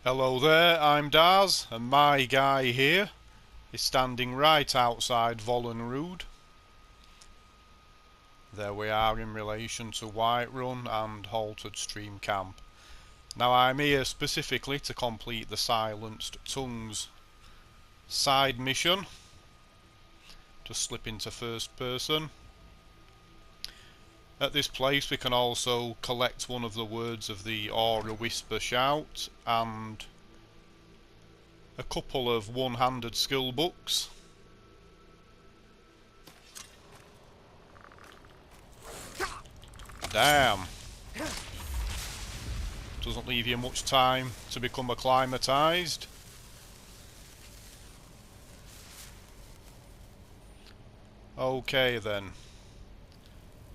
Hello there, I'm Daz, and my guy here is standing right outside VOLUNRUUD. There we are in relation to Whiterun and Halted Stream Camp. Now I'm here specifically to complete the Silenced Tongues side mission. Just slip into first person. At this place we can also collect one of the words of the Aura Whisper Shout and a couple of one-handed skill books. Damn. Doesn't leave you much time to become acclimatized. Okay then.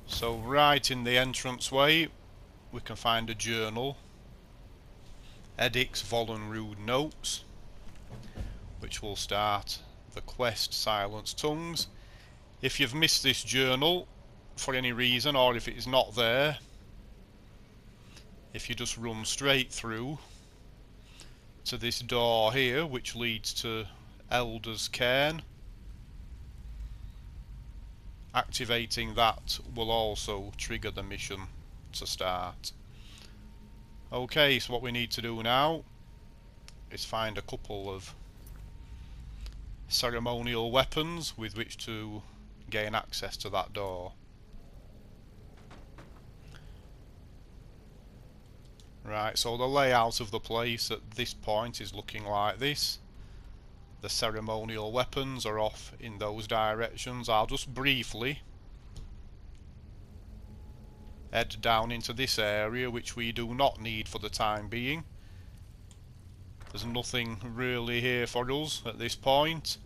So right in the entranceway we can find a journal. Edict's VOLUNRUUD notes, which will start the quest Silenced Tongues. If you've missed this journal for any reason, or if it is not there, if you just run straight through to this door here, which leads to Elder's Cairn, activating that will also trigger the mission to start. Okay, so what we need to do now is find a couple of ceremonial weapons with which to gain access to that door. Right, so the layout of the place at this point is looking like this. The ceremonial weapons are off in those directions. I'll just briefly head down into this area, which we do not need for the time being. There's nothing really here for us at this point,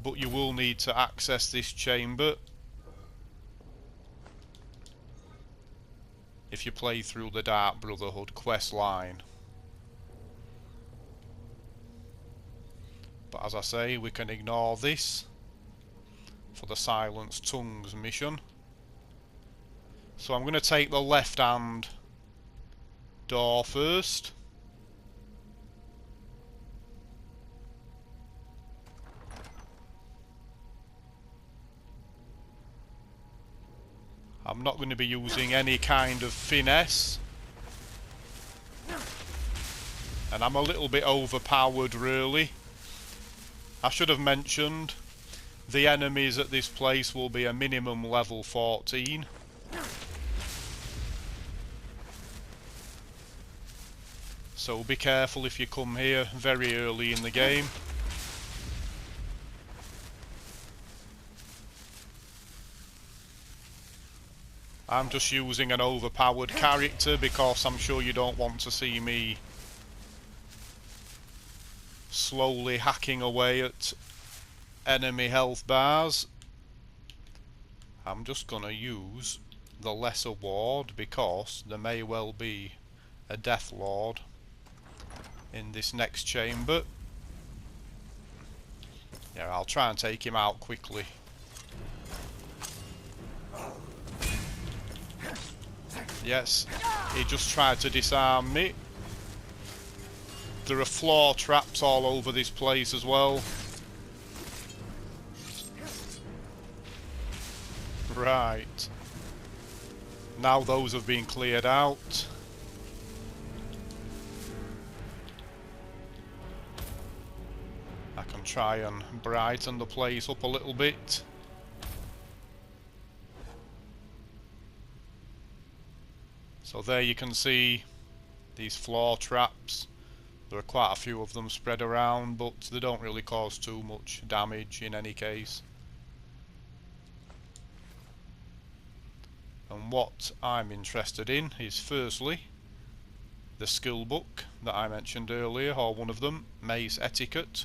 but you will need to access this chamber if you play through the Dark Brotherhood quest line. But as I say, we can ignore this for the Silenced Tongues mission. So I'm going to take the left hand door first. I'm not going to be using any kind of finesse, and I'm a little bit overpowered really. I should have mentioned the enemies at this place will be a minimum level 14. So be careful if you come here very early in the game. I'm just using an overpowered character because I'm sure you don't want to see me slowly hacking away at enemy health bars. I'm just gonna use the lesser ward because there may well be a Death Lord in this next chamber. Yeah, I'll try and take him out quickly. Yes, he just tried to disarm me. There are floor traps all over this place as well. Right. Now those have been cleared out. I can try and brighten the place up a little bit. So there you can see these floor traps. There are quite a few of them spread around, but they don't really cause too much damage in any case. And what I'm interested in is firstly the skill book that I mentioned earlier, or one of them, Mace Etiquette,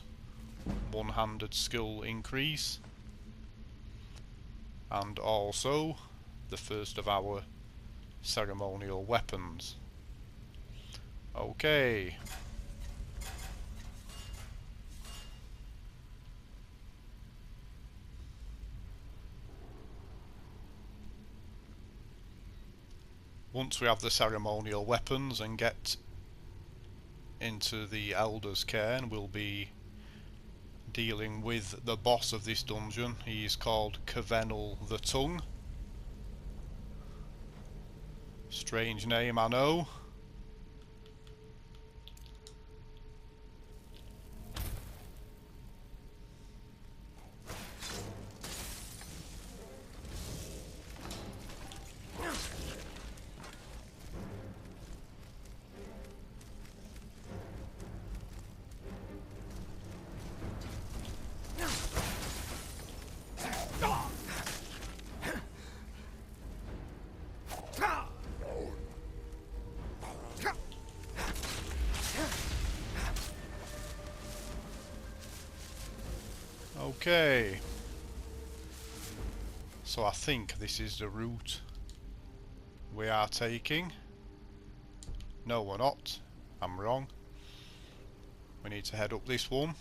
one-handed skill increase, and also the first of our ceremonial weapons. Okay. Once we have the ceremonial weapons and get into the Elder's Cairn, we'll be dealing with the boss of this dungeon. He's called KVENEL the Tongue. Strange name, I know. Okay, so I think this is the route we are taking. No, we're not. I'm wrong. We need to head up this one.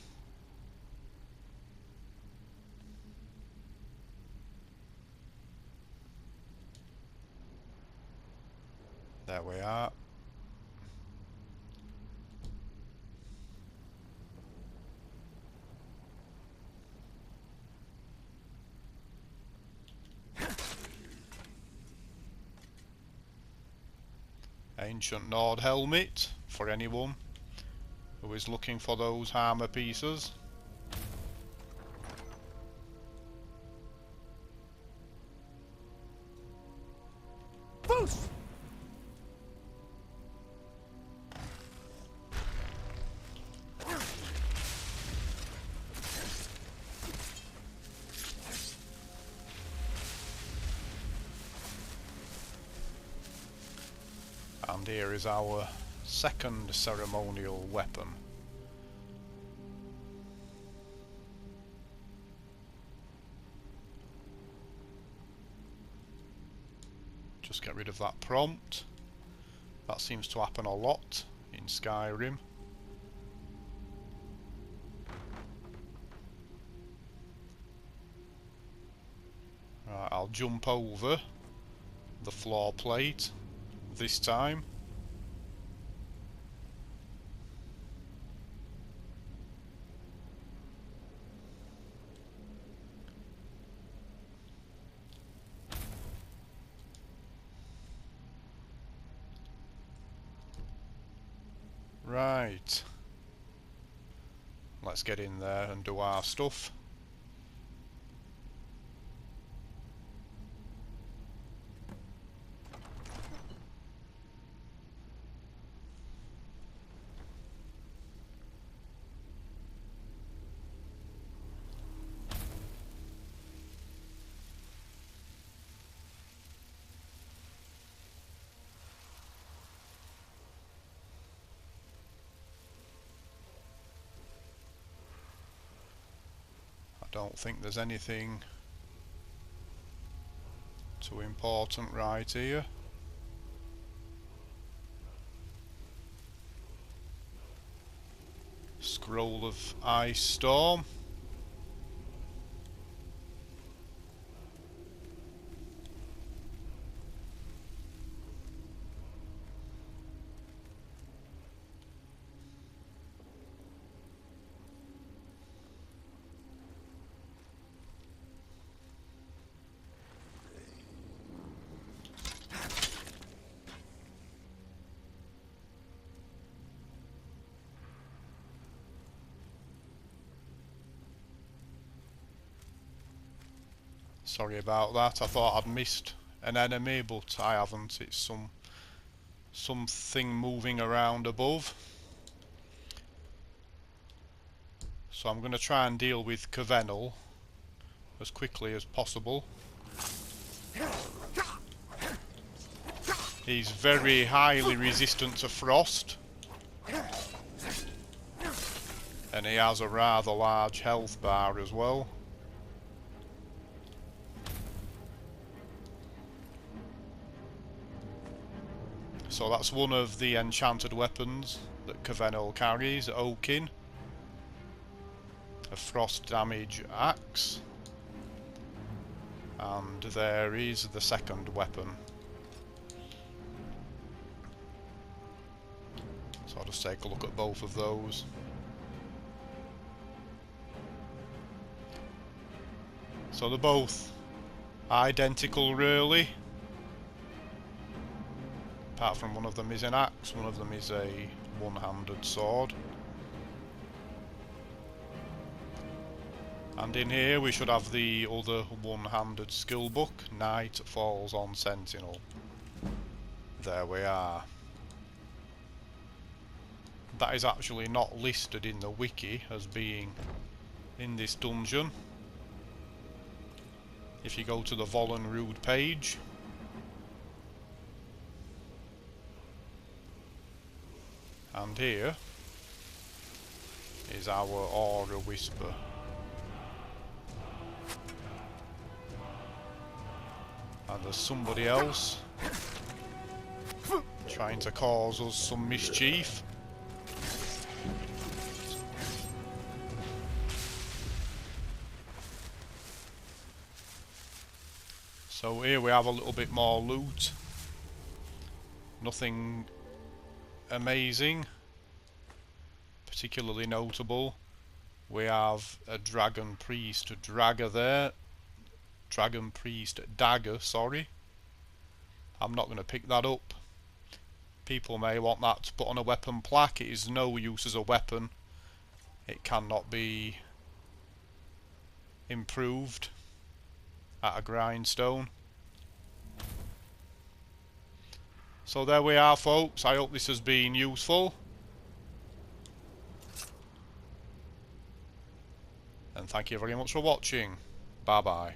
There we are. Ancient Nord helmet for anyone who is looking for those armor pieces. Boost! And here is our second ceremonial weapon. Just get rid of that prompt. That seems to happen a lot in Skyrim. Right, I'll jump over the floor plate this time. Right, let's get in there and do our stuff. Don't think there's anything too important right here. Scroll of Ice Storm. Sorry about that. I thought I'd missed an enemy, but I haven't. It's something moving around above. So I'm going to try and deal with KVENEL as quickly as possible. He's very highly resistant to frost, and he has a rather large health bar as well. So that's one of the enchanted weapons that KVENEL carries, OKIN. A frost damage axe. And there is the second weapon. So So I'll just take a look at both of those. So they're both identical really. Apart from one of them is an axe, one of them is a one-handed sword. And in here we should have the other one-handed skill book, Night Falls on Sentinel. There we are. That is actually not listed in the wiki as being in this dungeon. If you go to the VOLUNRUUD page, and here is our Aura Whisper. And there's somebody else trying to cause us some mischief. So here we have a little bit more loot. Nothing amazing, particularly notable. We have a Dragon Priest dagger there. Dragon Priest dagger, sorry. I'm not going to pick that up. People may want that to put on a weapon plaque. It is no use as a weapon. It cannot be improved at a grindstone. So there we are, folks. I hope this has been useful. And thank you very much for watching. Bye bye.